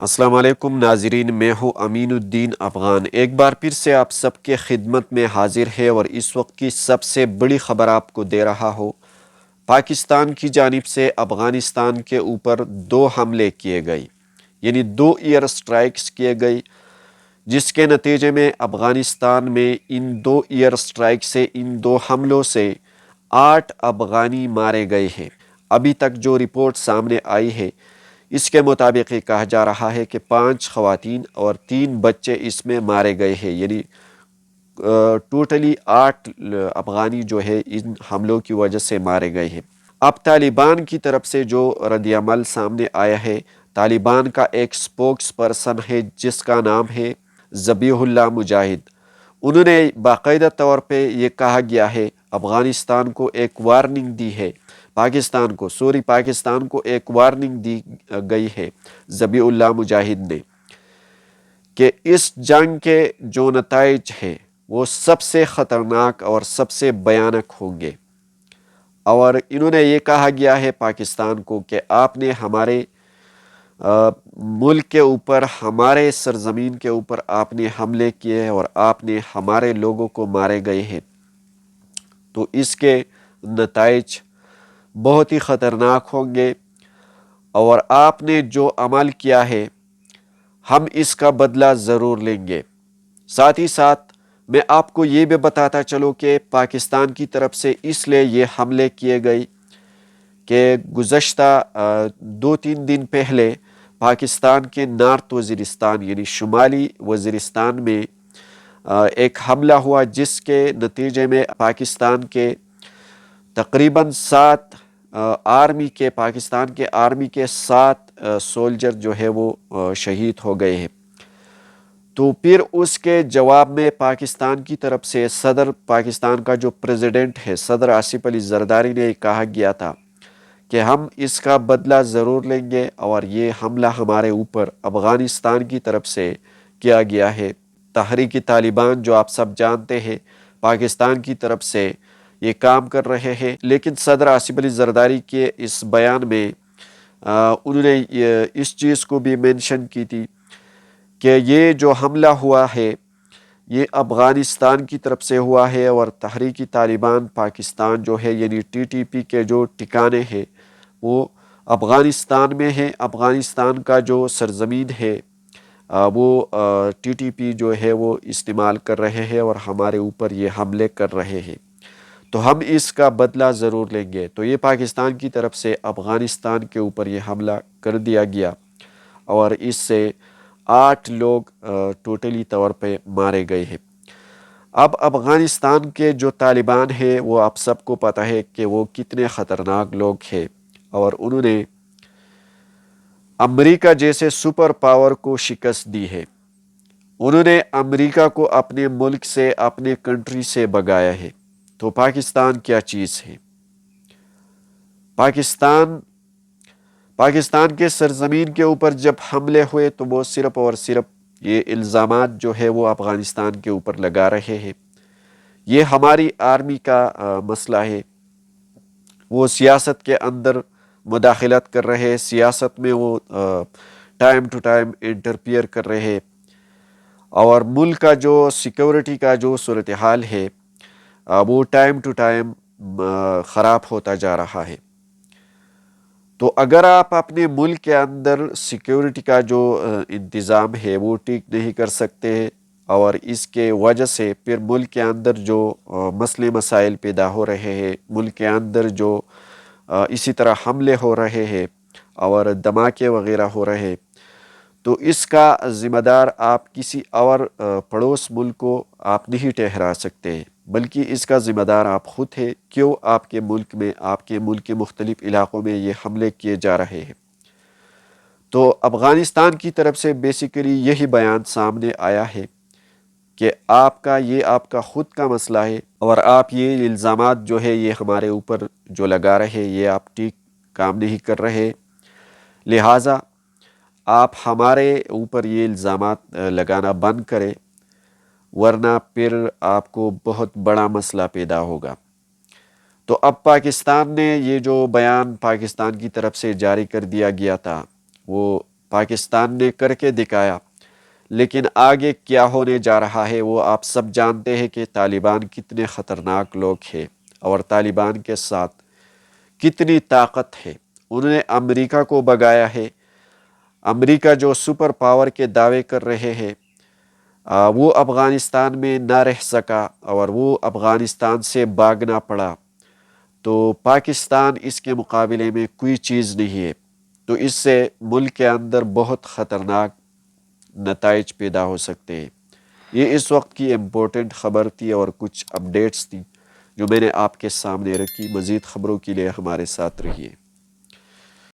السلام علیکم ناظرین، میں ہوں امین الدین افغان، ایک بار پھر سے آپ سب کے خدمت میں حاضر ہے اور اس وقت کی سب سے بڑی خبر آپ کو دے رہا ہوں۔ پاکستان کی جانب سے افغانستان کے اوپر 2 حملے کیے گئے، یعنی 2 ایئر سٹرائکس کیے گئے، جس کے نتیجے میں افغانستان میں ان 2 ایئر سٹرائک سے، ان 2 حملوں سے 8 افغانی مارے گئے ہیں۔ ابھی تک جو رپورٹ سامنے آئی ہے اس کے مطابق یہ کہا جا رہا ہے کہ 5 خواتین اور 3 بچے اس میں مارے گئے ہیں، یعنی ٹوٹلی 8 افغانی جو ہے ان حملوں کی وجہ سے مارے گئے ہیں۔ اب طالبان کی طرف سے جو رد عمل سامنے آیا ہے، طالبان کا ایک سپوکس پرسن ہے جس کا نام ہے ذبیح اللہ مجاہد، انہوں نے باقاعدہ طور پہ یہ کہا گیا ہے، افغانستان کو ایک وارننگ دی ہے، پاکستان کو ایک وارننگ دی گئی ہے ذبیح اللہ مجاہد نے، کہ اس جنگ کے جو نتائج ہیں وہ سب سے خطرناک اور سب سے بھیانک ہوں گے، اور انہوں نے یہ کہا گیا ہے پاکستان کو کہ آپ نے ہمارے ملک کے اوپر، ہمارے سرزمین کے اوپر آپ نے حملے کیے اور آپ نے ہمارے لوگوں کو مارے گئے ہیں، تو اس کے نتائج بہت ہی خطرناک ہوں گے، اور آپ نے جو عمل کیا ہے ہم اس کا بدلہ ضرور لیں گے۔ ساتھ ہی ساتھ میں آپ کو یہ بھی بتاتا چلوں کہ پاکستان کی طرف سے اس لیے یہ حملے کیے گئے کہ گزشتہ 2-3 دن پہلے پاکستان کے نارتھ وزیرستان یعنی شمالی وزیرستان میں ایک حملہ ہوا، جس کے نتیجے میں پاکستان کے تقریباً 7 پاکستان کے آرمی کے 7 سولجر جو ہے وہ شہید ہو گئے ہیں۔ تو پھر اس کے جواب میں پاکستان کی طرف سے صدر پاکستان کا جو پریزیڈنٹ ہے، صدر آصف علی زرداری نے کہا گیا تھا کہ ہم اس کا بدلہ ضرور لیں گے، اور یہ حملہ ہمارے اوپر افغانستان کی طرف سے کیا گیا ہے۔ تحریک طالبان جو آپ سب جانتے ہیں پاکستان کی طرف سے یہ کام کر رہے ہیں، لیکن صدر آصف علی زرداری کے اس بیان میں انہوں نے اس چیز کو بھی مینشن کی تھی کہ یہ جو حملہ ہوا ہے یہ افغانستان کی طرف سے ہوا ہے، اور تحریک طالبان پاکستان جو ہے یعنی TTP کے جو ٹھکانے ہیں وہ افغانستان میں ہے، افغانستان کا جو سرزمین ہے وہ TTP جو ہے وہ استعمال کر رہے ہیں اور ہمارے اوپر یہ حملے کر رہے ہیں، تو ہم اس کا بدلہ ضرور لیں گے۔ تو یہ پاکستان کی طرف سے افغانستان کے اوپر یہ حملہ کر دیا گیا، اور اس سے 8 لوگ ٹوٹلی طور پہ مارے گئے ہیں۔ اب افغانستان کے جو طالبان ہیں وہ آپ سب کو پتہ ہے کہ وہ کتنے خطرناک لوگ ہیں، اور انہوں نے امریکہ جیسے سپر پاور کو شکست دی ہے، انہوں نے امریکہ کو اپنے ملک سے، اپنے کنٹری سے بھگایا ہے۔ تو پاکستان کیا چیز ہے؟ پاکستان کے سرزمین کے اوپر جب حملے ہوئے تو وہ صرف اور صرف یہ الزامات جو ہے وہ افغانستان کے اوپر لگا رہے ہیں، یہ ہماری آرمی کا مسئلہ ہے، وہ سیاست کے اندر مداخلت کر رہے ہیں، سیاست میں وہ ٹائم ٹو ٹائم انٹرفیئر کر رہے ہیں، اور ملک کا جو سیکورٹی کا جو صورتحال ہے وہ ٹائم ٹو ٹائم خراب ہوتا جا رہا ہے۔ تو اگر آپ اپنے ملک کے اندر سیکیورٹی کا جو انتظام ہے وہ ٹھیک نہیں کر سکتے، اور اس کے وجہ سے پھر ملک کے اندر جو مسئلے مسائل پیدا ہو رہے ہیں، ملک کے اندر جو اسی طرح حملے ہو رہے ہیں اور دھماکے وغیرہ ہو رہے ہیں، تو اس کا ذمہ دار آپ کسی اور پڑوس ملک کو آپ نہیں ٹھہرا سکتے، بلکہ اس کا ذمہ دار آپ خود ہیں۔ کیوں آپ کے ملک میں، آپ کے ملک کے مختلف علاقوں میں یہ حملے کیے جا رہے ہیں؟ تو افغانستان کی طرف سے بیسیکلی یہی بیان سامنے آیا ہے کہ آپ کا خود کا مسئلہ ہے، اور آپ یہ الزامات جو ہے یہ ہمارے اوپر جو لگا رہے یہ آپ ٹھیک کام نہیں کر رہے، لہٰذا آپ ہمارے اوپر یہ الزامات لگانا بند کریں، ورنہ پھر آپ کو بہت بڑا مسئلہ پیدا ہوگا۔ تو اب پاکستان نے یہ جو بیان پاکستان کی طرف سے جاری کر دیا گیا تھا وہ پاکستان نے کر کے دکھایا، لیکن آگے کیا ہونے جا رہا ہے وہ آپ سب جانتے ہیں کہ طالبان کتنے خطرناک لوگ ہیں اور طالبان کے ساتھ کتنی طاقت ہے۔ انہوں نے امریکہ کو بگایا ہے۔ امریکہ جو سپر پاور کے دعوے کر رہے ہیں، وہ افغانستان میں نہ رہ سکا اور وہ افغانستان سے بھاگنا پڑا، تو پاکستان اس کے مقابلے میں کوئی چیز نہیں ہے۔ تو اس سے ملک کے اندر بہت خطرناک نتائج پیدا ہو سکتے ہیں۔ یہ اس وقت کی امپورٹنٹ خبر تھی اور کچھ اپڈیٹس تھی جو میں نے آپ کے سامنے رکھی۔ مزید خبروں کے لیے ہمارے ساتھ رہیے۔